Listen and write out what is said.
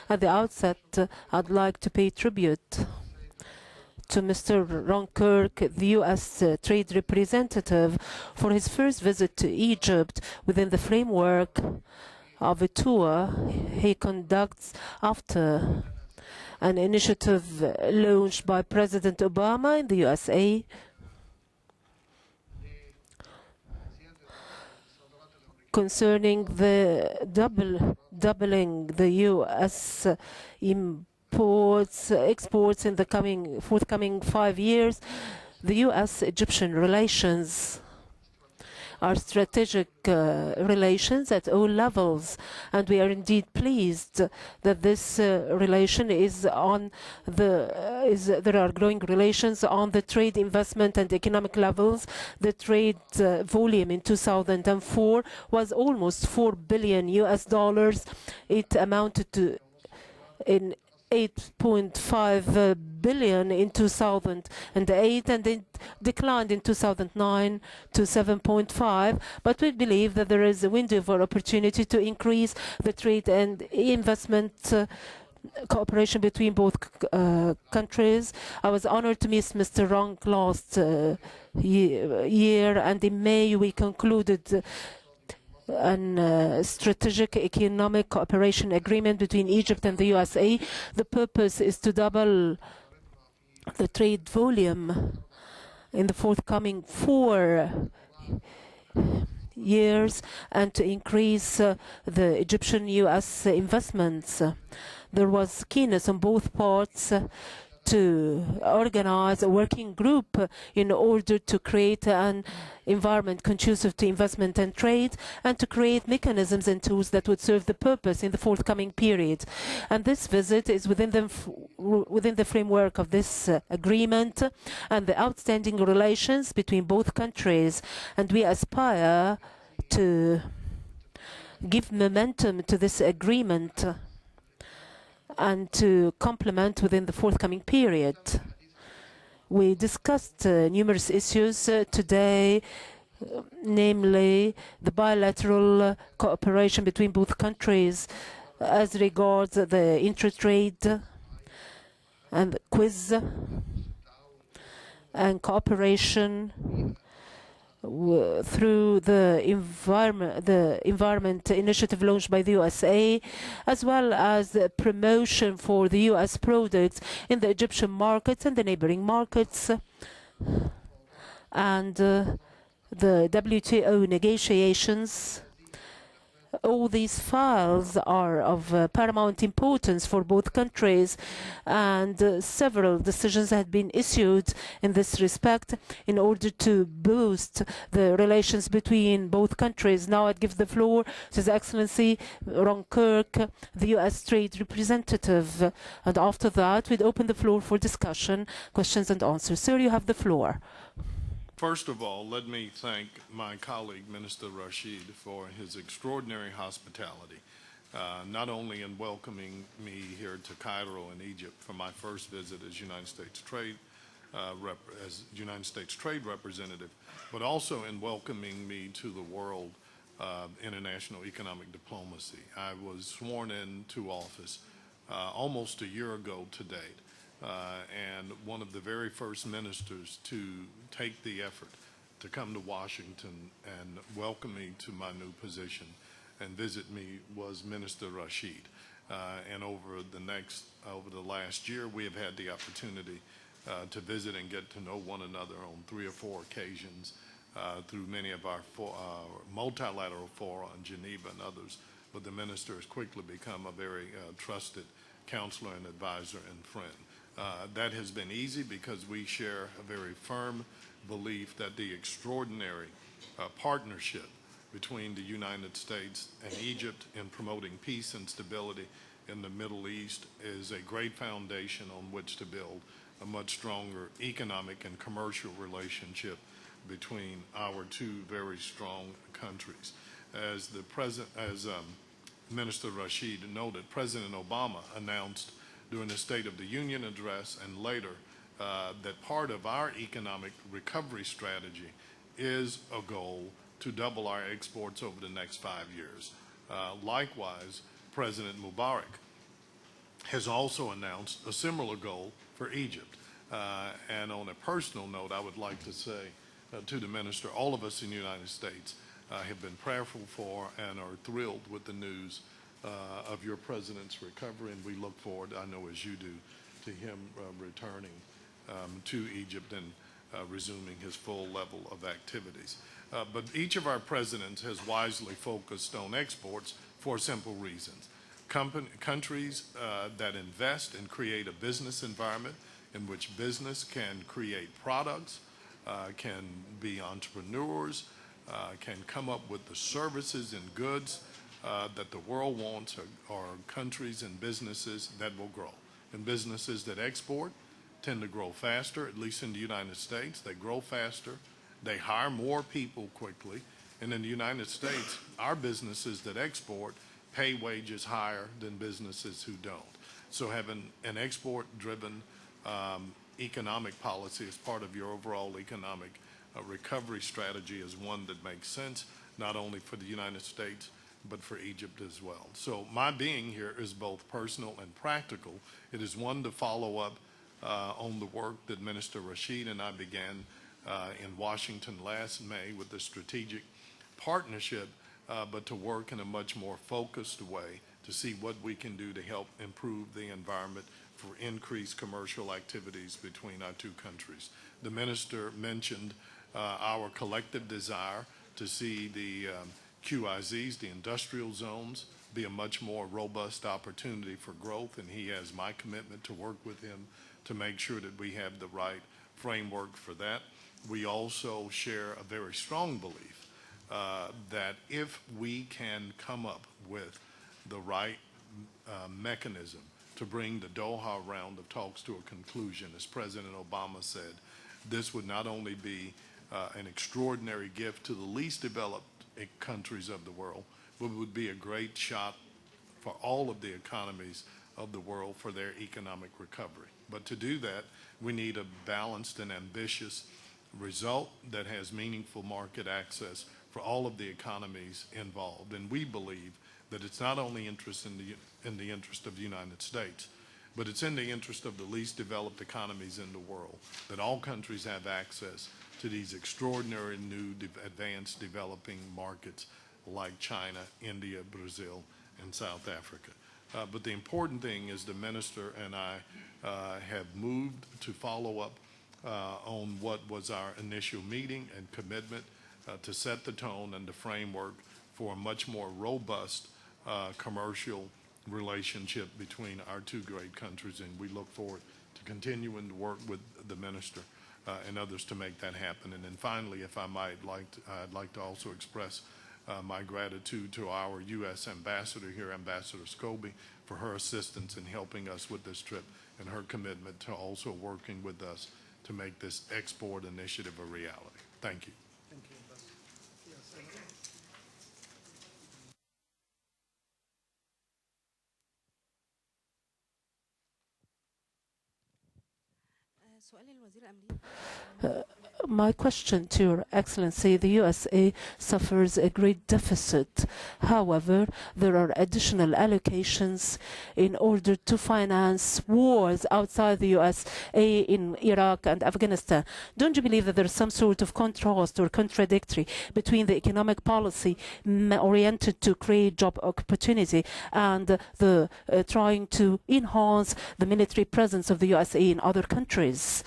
At the outset, I'd like to pay tribute to Mr. Kirk, the U.S. Trade Representative, for his first visit to Egypt within the framework of a tour he conducts after an initiative launched by President Obama in the USA concerning the doubling the U.S. exports in the forthcoming 5 years. The U.S.-Egyptian relations are strategic relations at all levels, and we are indeed pleased that this relation is on there are growing relations on the trade, investment, and economic levels. The trade volume in 2004 was almost $4 billion. It amounted to 8.5 billion in 2008, and it declined in 2009 to 7.5. But we believe that there is a window for opportunity to increase the trade and investment cooperation between both countries. I was honored to meet Mr. Ronk last year, and in May we concluded a strategic economic cooperation agreement between Egypt and the USA. The purpose is to double the trade volume in the forthcoming 4 years and to increase the Egyptian-US investments. There was keenness on both parts to organize a working group in order to create an environment conducive to investment and trade, and to create mechanisms and tools that would serve the purpose in the forthcoming period. And this visit is within the framework of this agreement and the outstanding relations between both countries. And we aspire to give momentum to this agreement and to complement within the forthcoming period. We discussed numerous issues today, namely the bilateral cooperation between both countries as regards the interest rate and quiz and cooperation through the environment initiative launched by the USA, as well as the promotion for the US products in the Egyptian markets and the neighboring markets, and the WTO negotiations. All these files are of paramount importance for both countries, and several decisions have been issued in this respect in order to boost the relations between both countries. Now I'd give the floor to His Excellency Ron Kirk, the U.S. Trade Representative, and after that we'd open the floor for discussion, questions and answers. Sir, you have the floor. First of all, let me thank my colleague, Minister Rashid, for his extraordinary hospitality, not only in welcoming me here to Cairo in Egypt for my first visit as United States Trade Representative, but also in welcoming me to the world of international economic diplomacy. I was sworn into office almost a year ago to date. And one of the very first ministers to take the effort to come to Washington and welcome me to my new position and visit me was Minister Rashid. And over the last year, we have had the opportunity to visit and get to know one another on 3 or 4 occasions through many of our multilateral fora in Geneva and others. But the minister has quickly become a very trusted counselor and advisor and friend. That has been easy because we share a very firm belief that the extraordinary partnership between the United States and Egypt in promoting peace and stability in the Middle East is a great foundation on which to build a much stronger economic and commercial relationship between our 2 very strong countries. As Minister Rashid noted, President Obama announced during the State of the Union address and later that part of our economic recovery strategy is a goal to double our exports over the next 5 years. Likewise, President Mubarak has also announced a similar goal for Egypt. And on a personal note, I would like to say to the minister, all of us in the United States have been prayerful for and are thrilled with the news of your president's recovery, and we look forward, I know as you do, to him returning to Egypt and resuming his full level of activities. But each of our presidents has wisely focused on exports for simple reasons. Countries that invest and create a business environment in which business can create products, can be entrepreneurs, can come up with the services and goods that the world wants, are countries and businesses that will grow. And businesses that export tend to grow faster, at least in the United States. They grow faster, they hire more people quickly, and in the United States, our businesses that export pay wages higher than businesses who don't. So having an export-driven economic policy as part of your overall economic recovery strategy is one that makes sense, not only for the United States, but for Egypt as well. So my being here is both personal and practical. It is one to follow up on the work that Minister Rashid and I began in Washington last May with the strategic partnership, but to work in a much more focused way to see what we can do to help improve the environment for increased commercial activities between our two countries. The minister mentioned our collective desire to see the QIZs, the industrial zones, be a much more robust opportunity for growth, and he has my commitment to work with him to make sure that we have the right framework for that. We also share a very strong belief that if we can come up with the right mechanism to bring the Doha round of talks to a conclusion, as President Obama said, this would not only be an extraordinary gift to the least developed countries of the world, but would be a great shot for all of the economies of the world for their economic recovery. But to do that, we need a balanced and ambitious result that has meaningful market access for all of the economies involved. And we believe that it's not only in the interest of the United States, but it's in the interest of the least developed economies in the world, that all countries have access to these extraordinary new advanced developing markets like China, India, Brazil, and South Africa. But the important thing is the minister and I have moved to follow up on what was our initial meeting and commitment to set the tone and the framework for a much more robust commercial relationship between our two great countries, and we look forward to continuing to work with the minister and others to make that happen. And then finally, if I might, I'd like to also express my gratitude to our U.S. ambassador here, Ambassador Scobie, for her assistance in helping us with this trip and her commitment to also working with us to make this export initiative a reality. Thank you. Thank you, Ambassador. Yes, My question to Your Excellency, the USA suffers a great deficit. However, there are additional allocations in order to finance wars outside the USA in Iraq and Afghanistan. Don't you believe that there is some sort of contrast or contradictory between the economic policy oriented to create job opportunity and the trying to enhance the military presence of the USA in other countries?